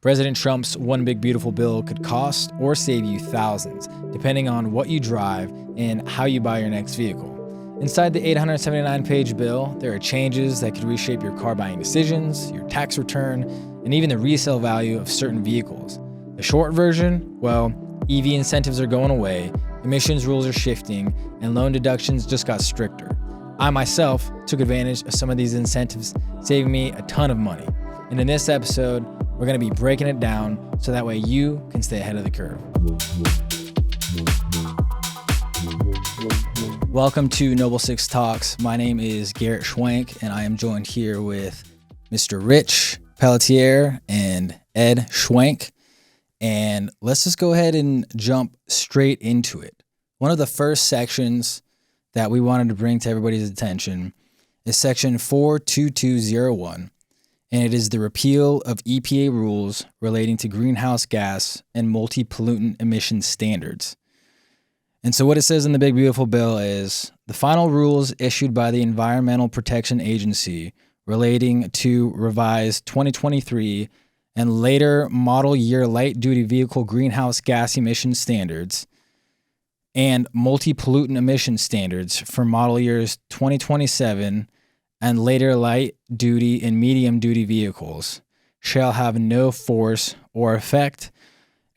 President Trump's One Big Beautiful Bill could cost or save you thousands, depending on what you drive and how you buy your next vehicle. Inside the 879-page bill, there are changes that could reshape your car buying decisions, your tax return, and even the resale value of certain vehicles. The short version, well, EV incentives are going away, emissions rules are shifting, and loan deductions just got stricter. I myself took advantage of some of these incentives, saving me a ton of money. And in this episode, we're going to be breaking it down so that way you can stay ahead of the curve. Welcome to Noble Six Talks. My name is Garrett Schwank, and I am joined here with Mr. Rich Pelletier and Ed Schwank. And let's just go ahead and jump straight into it. One of the first sections that we wanted to bring to everybody's attention is section 42201. And it is the repeal of EPA rules relating to greenhouse gas and multi-pollutant emission standards. And so what it says in the Big Beautiful Bill is the final rules issued by the Environmental Protection Agency relating to revised 2023 and later model year light-duty vehicle greenhouse gas emission standards and multi-pollutant emission standards for model years 2027 and later light-duty and medium-duty vehicles shall have no force or effect.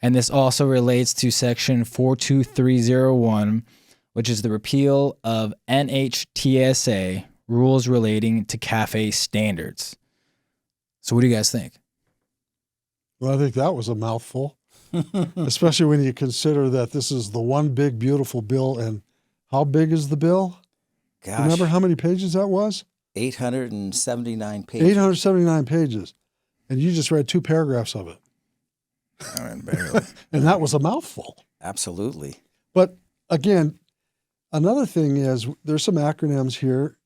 And this also relates to section 42301, which is the repeal of NHTSA rules relating to CAFE standards. So what do you guys think? Well, I think that was a mouthful, especially when you consider that this is the one big, beautiful bill. And how big is the bill? Gosh. Remember how many pages that was? 879 pages. 879 pages. And you just read 2 paragraphs of it. I mean, barely. And that was a mouthful. Absolutely. But again, another thing is there's some acronyms here.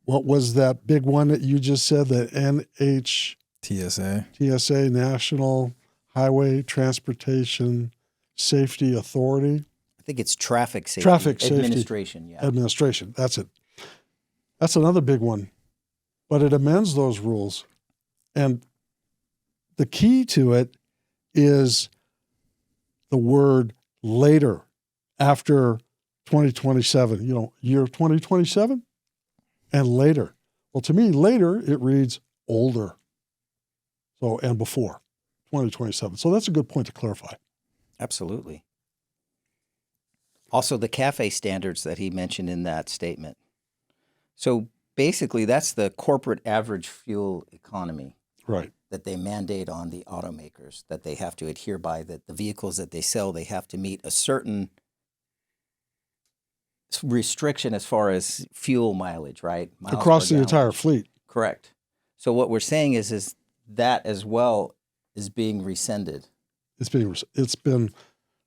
What was that big one that you just said? The TSA, National Highway Transportation Safety Authority. I think it's Traffic Safety Administration. Yeah. Administration. That's it. That's another big one. But it amends those rules. And the key to it is the word later, after 2027, year 2027 and later. Well, to me, later, it reads older. So, and before 2027. So that's a good point to clarify. Absolutely. Also, the CAFE standards that he mentioned in that statement. So basically, that's the corporate average fuel economy. Right. That they mandate on the automakers, that they have to adhere by, that the vehicles that they sell, they have to meet a certain restriction as far as fuel mileage, right? Miles across per the gallon. entire fleet. Correct. So what we're saying is that as well is being rescinded. It's been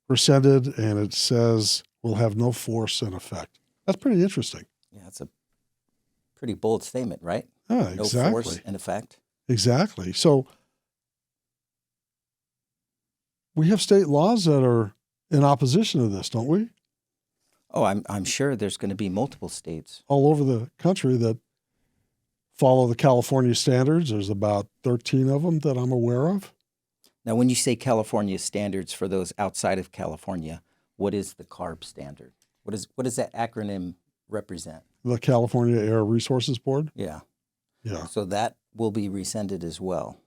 rescinded, and it says will have no force and effect. That's pretty interesting. Yeah, it's a pretty bold statement, right? Yeah, exactly. No force and effect. Exactly. So we have state laws that are in opposition to this, don't we? Oh, I'm sure there's going to be multiple states all over the country that follow the California standards. There's about 13 of them that I'm aware of. Now, when you say California standards, for those outside of California, what is the CARB standard? What does that acronym represent? The California Air Resources Board? Yeah. Yeah. So that will be rescinded as well.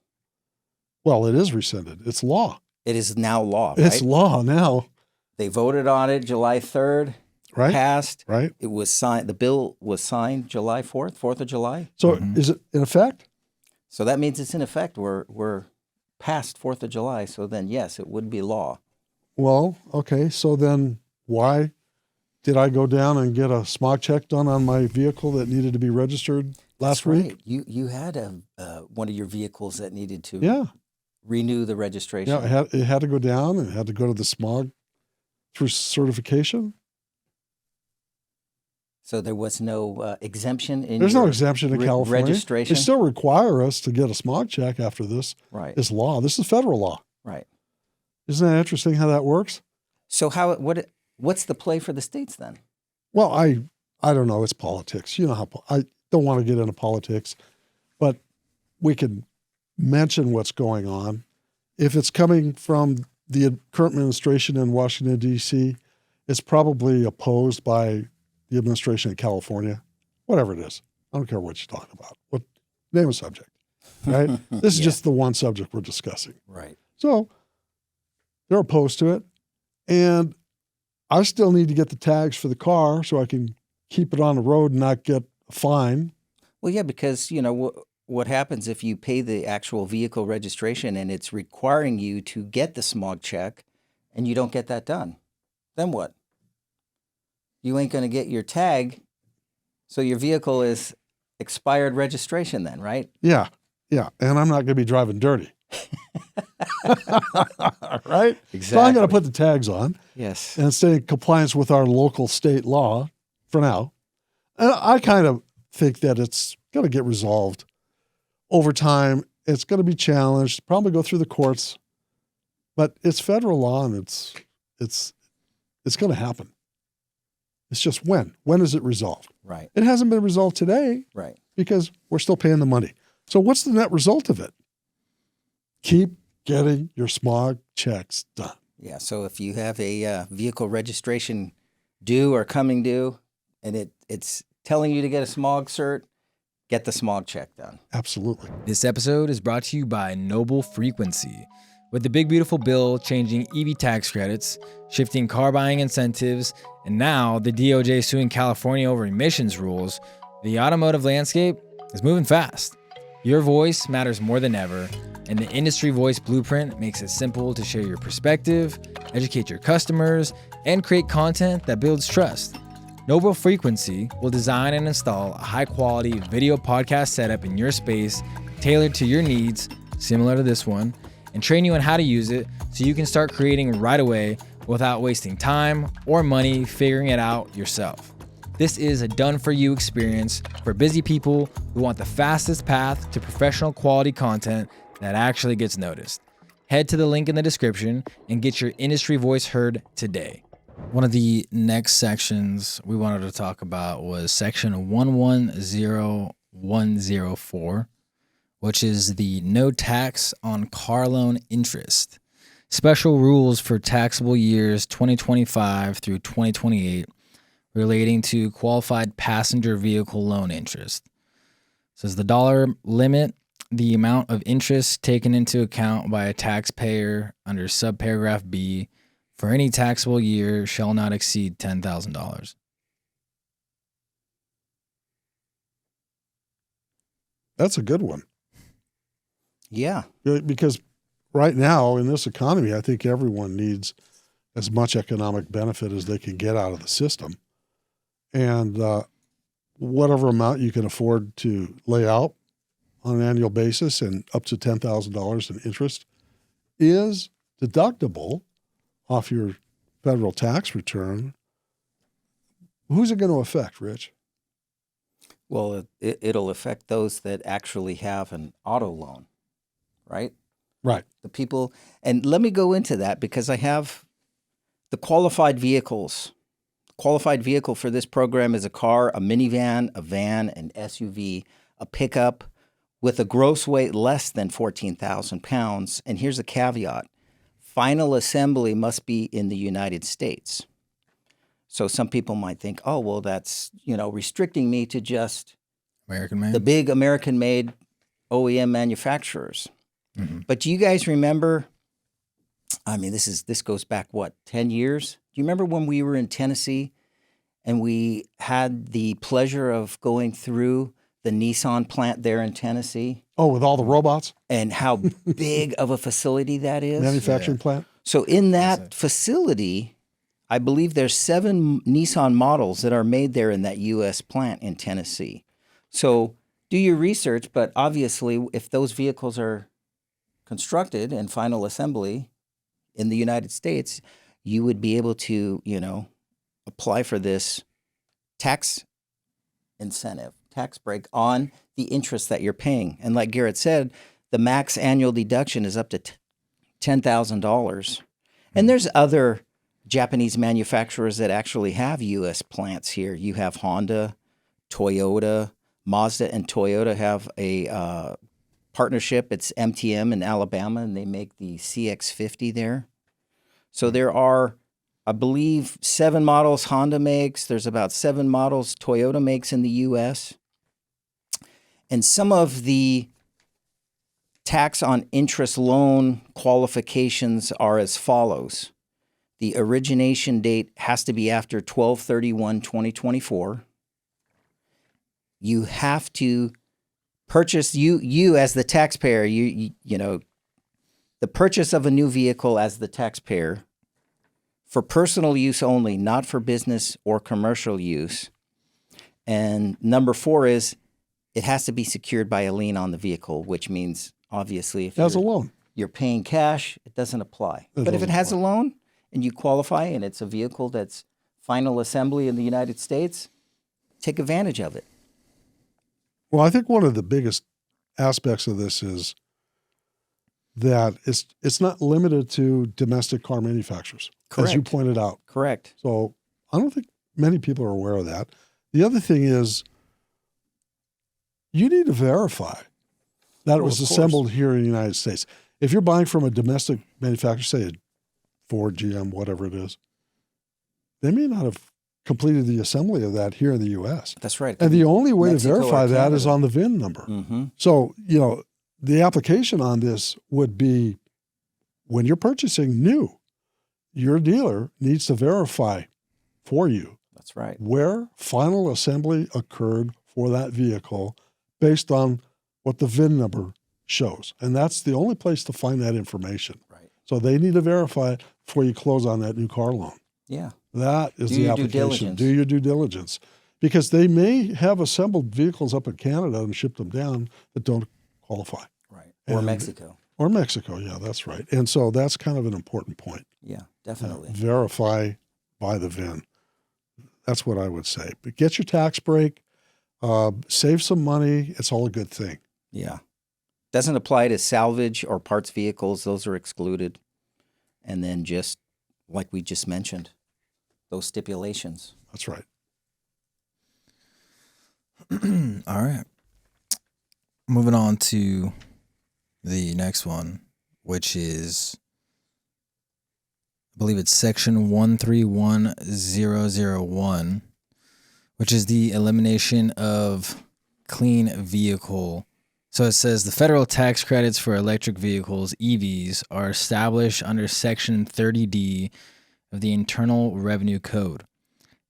Well, it is rescinded. It's law. It is now law, right? It's law now. They voted on it July 3rd. Right. Passed. Right. It was signed. The bill was signed July 4th of July. So Is it in effect? So that means it's in effect. We're past 4th of July. So then, yes, it would be law. Well, okay. So then why did I go down and get a smog check done on my vehicle that needed to be registered last week? Right. You had one of your vehicles that needed to renew the registration. Yeah, it had to go down and it had to go to the smog through certification. So there was no exemption in There's no exemption in California. Registration? They still require us to get a smog check after this. Right. It's law. This is federal law. Right. Isn't that interesting how that works? So what's the play for the states then? Well, I don't know. It's politics. You know how I don't want to get into politics, but we can mention what's going on. If it's coming from the current administration in Washington, D.C., it's probably opposed by the administration in California, whatever it is. I don't care what you talk about. What name a subject, right? This is just the one subject we're discussing. Right. So they're opposed to it. And I still need to get the tags for the car so I can keep it on the road and not get a fine. Well, yeah, because, you know, what happens if you pay the actual vehicle registration and it's requiring you to get the smog check and you don't get that done? Then what? You ain't going to get your tag, so your vehicle is expired registration then, right? Yeah, yeah. And I'm not going to be driving dirty. Right? Exactly. So I got to put the tags on. Yes. And stay in compliance with our local state law for now. And I kind of think that it's going to get resolved over time. It's going to be challenged, probably go through the courts, but it's federal law and it's going to happen. It's just when is it resolved? Right. It hasn't been resolved today. Right. Because we're still paying the money. So what's the net result of it? Keep getting your smog checks done. Yeah. So if you have a vehicle registration due or coming due, and it's telling you to get a smog cert, get the smog check done. Absolutely. This episode is brought to you by Noble Frequency. With the big beautiful bill changing EV tax credits, shifting car buying incentives, and now the DOJ suing California over emissions rules, the automotive landscape is moving fast. Your voice matters more than ever, and the Industry Voice Blueprint makes it simple to share your perspective, educate your customers, and create content that builds trust. Noble Frequency will design and install a high-quality video podcast setup in your space tailored to your needs, similar to this one, and train you on how to use it so you can start creating right away without wasting time or money figuring it out yourself. This is a done-for-you experience for busy people who want the fastest path to professional quality content that actually gets noticed. Head to the link in the description and get your industry voice heard today. One of the next sections we wanted to talk about was section 110104, which is the no tax on car loan interest. Special rules for taxable years 2025 through 2028 relating to qualified passenger vehicle loan interest. It says the dollar limit, the amount of interest taken into account by a taxpayer under subparagraph B for any taxable year shall not exceed $10,000. That's a good one. Yeah. Because right now in this economy, I think everyone needs as much economic benefit as they can get out of the system. And whatever amount you can afford to lay out on an annual basis and up to $10,000 in interest is deductible off your federal tax return. Who's it going to affect, Rich? Well, it'll affect those that actually have an auto loan, right? Right. The people, and let me go into that because I have the qualified vehicles. Qualified vehicle for this program is a car, a minivan, a van, an SUV, a pickup with a gross weight less than 14,000 pounds. And here's a caveat. Final assembly must be in the United States. So some people might think, oh, well, that's, restricting me to just American made? the big American-made OEM manufacturers. Mm-hmm. But do you guys remember, this goes back, 10 years? Do you remember when we were in Tennessee and we had the pleasure of going through the Nissan plant there in Tennessee? Oh, with all the robots? And how big of a facility that is? Manufacturing plant? So in that facility, I believe there's 7 Nissan models that are made there in that U.S. plant in Tennessee. So do your research, but obviously if those vehicles are constructed and final assembly in the United States, you would be able to, apply for this tax incentive, tax break on the interest that you're paying. And like Garrett said, the max annual deduction is up to $10,000. And there's other Japanese manufacturers that actually have U.S. plants here. You have Honda, Toyota, Mazda, and Toyota have a partnership. It's MTM in Alabama, and they make the CX-50 there. So there are, I believe, 7 models Honda makes. There's about 7 models Toyota makes in the U.S. And some of the tax on interest loan qualifications are as follows. The origination date has to be after 12/31/2024. You have to purchase, you as the taxpayer, you know, the purchase of a new vehicle as the taxpayer for personal use only, not for business or commercial use. And number 4 is it has to be secured by a lien on the vehicle, which means obviously if As a loan. you're paying cash, it doesn't apply. But if it has a loan and you qualify and it's a vehicle that's final assembly in the United States, take advantage of it. Well, I think one of the biggest aspects of this is that it's not limited to domestic car manufacturers, as you Correct. pointed out. Correct. So I don't think many people are aware of that. The other thing is you need to verify that it was of course. assembled here in the United States. If you're buying from a domestic manufacturer, say a Ford, GM, whatever it is, they may not have completed the assembly of that here in the U.S. That's right. And the only way Mexico to or verify that is Canada. on the VIN number. Mm-hmm. So, you know, the application on this would be when you're purchasing new, your dealer needs to verify for you That's right. where final assembly occurred for that vehicle based on what the VIN number shows. And that's the only place to find that information. Right. So they need to verify it before you close on that new car loan. Yeah. That is Do the your due application. diligence. Do your due diligence. Because they may have assembled vehicles up in Canada and shipped them down that don't qualify. Right. Or And- Mexico. Or Mexico, yeah, that's right. And so that's kind of an important point. Yeah, definitely. Verify by the VIN. That's what I would say. But get your tax break, save some money. It's all a good thing. Yeah. Doesn't apply to salvage or parts vehicles. Those are excluded. And then just like we just mentioned, those stipulations. That's right. All right. Moving on to the next one, which is, I believe it's section 131001, which is the elimination of clean vehicle. So it says the federal tax credits for electric vehicles, EVs, are established under section 30D of the Internal Revenue Code.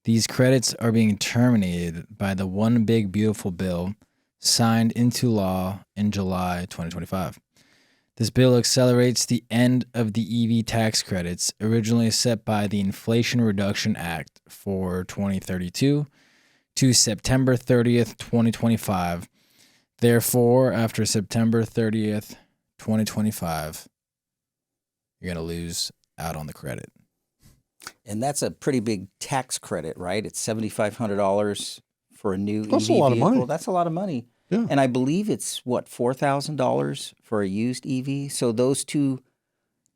These credits are being terminated by the One Big Beautiful Bill signed into law in July 2025. This bill accelerates the end of the EV tax credits originally set by the Inflation Reduction Act for 2032 to September 30th, 2025. Therefore, after September 30th, 2025, you're going to lose out on the credit. And that's a pretty big tax credit, right? It's $7,500 for a new That's EV a lot of vehicle. money. That's a lot of money. Yeah. And I believe it's, what, $4,000 for a used EV? So those two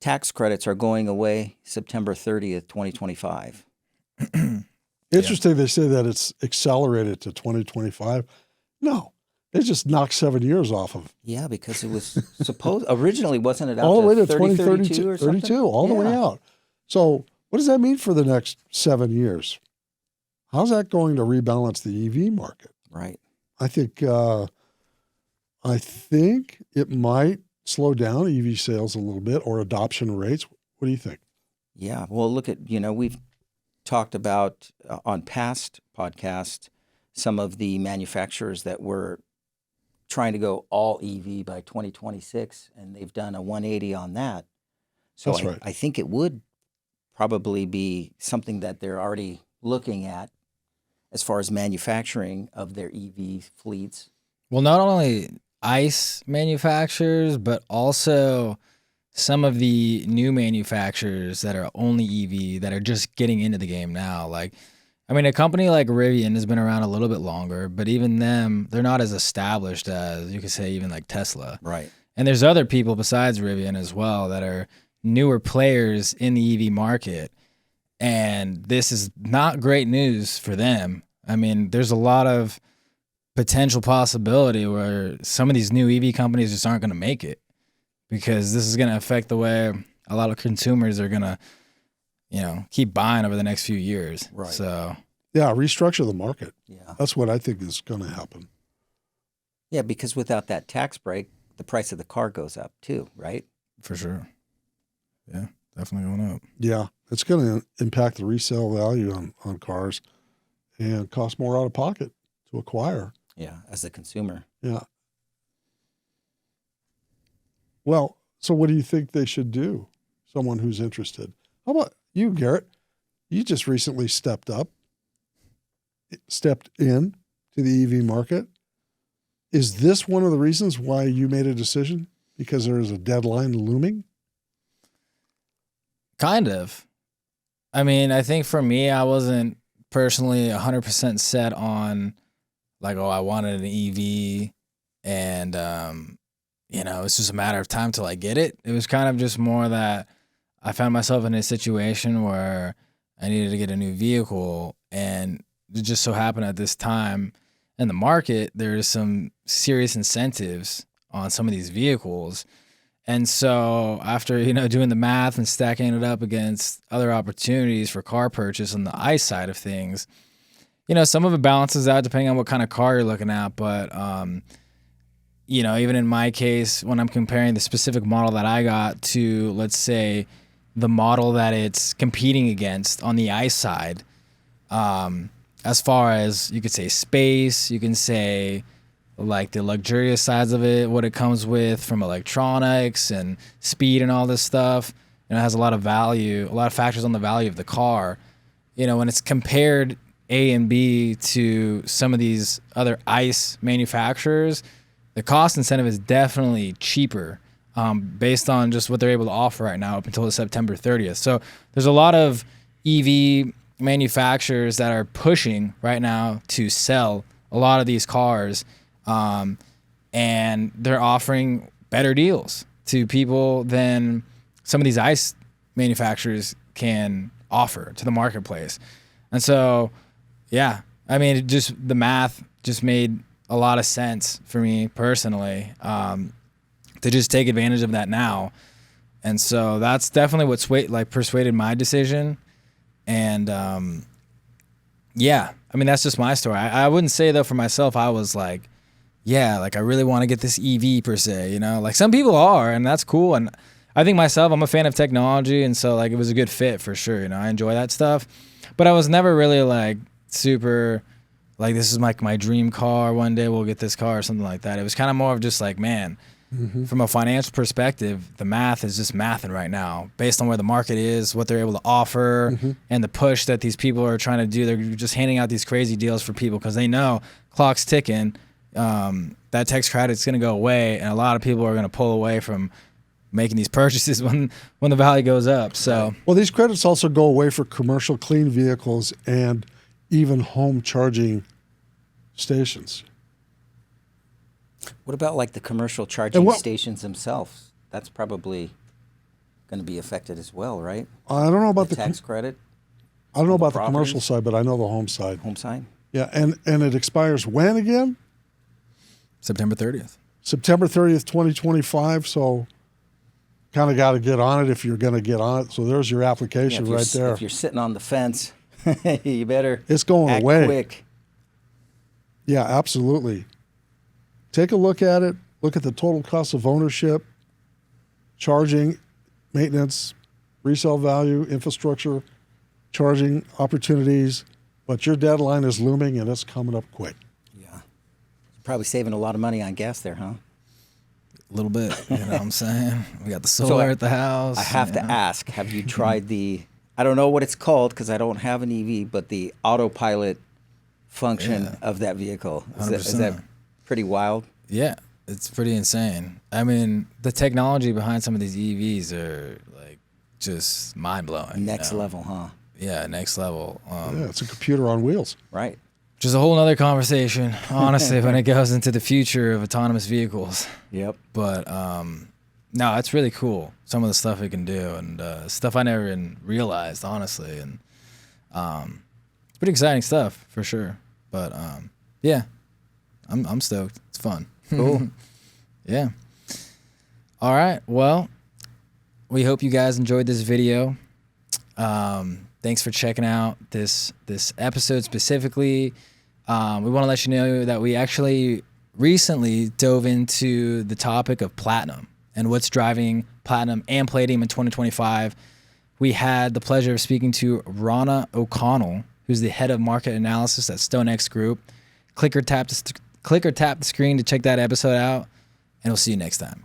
tax credits are going away September 30th, 2025. Interesting they say that it's accelerated to 2025. No, they just knocked 7 years off of Yeah, because it was supposed, originally wasn't it out all the way to 2032 or something? 32, all the way Yeah. out. So what does that mean for the next 7 years? How's that going to rebalance the EV market? Right. I think it might slow down EV sales a little bit or adoption rates. What do you think? Yeah. Well, look at, we've talked about on past podcasts some of the manufacturers that were trying to go all EV by 2026, and they've done a 180 on that. So That's right. I think it would probably be something that they're already looking at as far as manufacturing of their EV fleets. Well, not only ICE manufacturers, but also some of the new manufacturers that are only EV that are just getting into the game now. Like, I mean, a company like Rivian has been around a little bit longer, but even them, they're not as established as you could say even like Tesla. Right. And there's other people besides Rivian as well that are newer players in the EV market. And this is not great news for them. I mean, there's a lot of potential possibility where some of these new EV companies just aren't going to make it, because this is going to affect the way a lot of consumers are going to, keep buying over the next few years. Right. So, Yeah, restructure the market. Yeah. That's what I think is going to happen. Yeah, because without that tax break, the price of the car goes up too, right? for sure. Yeah, definitely going up. Yeah, it's going to impact the resale value on cars and cost more out of pocket to acquire. Yeah, as a consumer. Yeah. Well, so what do you think they should do? Someone who's interested. How about you, Garrett? You just recently stepped in to the EV market. Is this one of the reasons why you made a decision? Because there is a deadline looming? Kind of. I mean, I think for me, I wasn't personally 100% set on like, oh, I wanted an EV, and it's just a matter of time till I get it. It was kind of just more that I found myself in a situation where I needed to get a new vehicle, and it just so happened at this time in the market, there's some serious incentives on some of these vehicles. And so after, doing the math and stacking it up against other opportunities for car purchase on the ICE side of things, some of it balances out depending on what kind of car you're looking at. But, even in my case, when I'm comparing the specific model that I got to, let's say, the model that it's competing against on the ICE side, as far as you could say space, you can say like the luxurious sides of it, what it comes with from electronics and speed and all this stuff, it has a lot of value, a lot of factors on the value of the car. When it's compared A and B to some of these other ICE manufacturers, the cost incentive is definitely cheaper based on just what they're able to offer right now up until September 30th. So there's a lot of EV manufacturers that are pushing right now to sell a lot of these cars, and they're offering better deals to people than some of these ICE manufacturers can offer to the marketplace. And so, yeah, I mean, the math just made a lot of sense for me personally, to just take advantage of that now. And so that's definitely what persuaded my decision. And yeah, I mean, that's just my story. I wouldn't say though for myself, I was like, yeah, like I really want to get this EV per se, like some people are, and that's cool. And I think myself, I'm a fan of technology. And so like, it was a good fit for sure. I enjoy that stuff, but I was never really like super like, this is like my dream car. One day we'll get this car or something like that. It was kind of more of just like, man, from a financial perspective, the math is just mathing right now based on where the market is, what they're able to offer, and the push that these people are trying to do. They're just handing out these crazy deals for people because they know clock's ticking. That tax credit's going to go away, and a lot of people are going to pull away from making these purchases when the value goes up. So, well, these credits also go away for commercial clean vehicles and even home charging stations. What about like the commercial charging stations themselves? That's probably going to be affected as well, right? I don't know about the tax credit. I don't know about the commercial side, but I know the home side. Home side? Yeah, and it expires when again? September 30th. September 30th, 2025. So kind of got to get on it if you're going to get on it. So there's your application right there. If you're sitting on the fence, you better It's going act away. quick. Yeah, absolutely. Take a look at it. Look at the total cost of ownership, charging, maintenance, resale value, infrastructure, charging opportunities. But your deadline is looming, and it's coming up quick. Yeah. Probably saving a lot of money on gas there, huh? A little bit, you know what I'm saying? We got the solar at the house. I have to ask, have you tried I don't know what it's called because I don't have an EV, but the autopilot function of that vehicle. Is that pretty wild? Yeah, it's pretty insane. I mean, the technology behind some of these EVs are like just mind-blowing. Next level, huh? Yeah, next level. Yeah, it's a computer on wheels. Right. Which is a whole nother conversation, honestly, when it goes into the future of autonomous vehicles. Yep. But no, it's really cool. Some of the stuff it can do, and stuff I never even realized, honestly. And it's pretty exciting stuff for sure. But yeah, I'm stoked. It's fun. Cool. Yeah. All right. Well, we hope you guys enjoyed this video. Thanks for checking out this episode specifically. We want to let you know that we actually recently dove into the topic of platinum and what's driving platinum and palladium in 2025. We had the pleasure of speaking to Rana O'Connell, who's the head of market analysis at StoneX Group. Click or tap the screen to check that episode out, and we'll see you next time.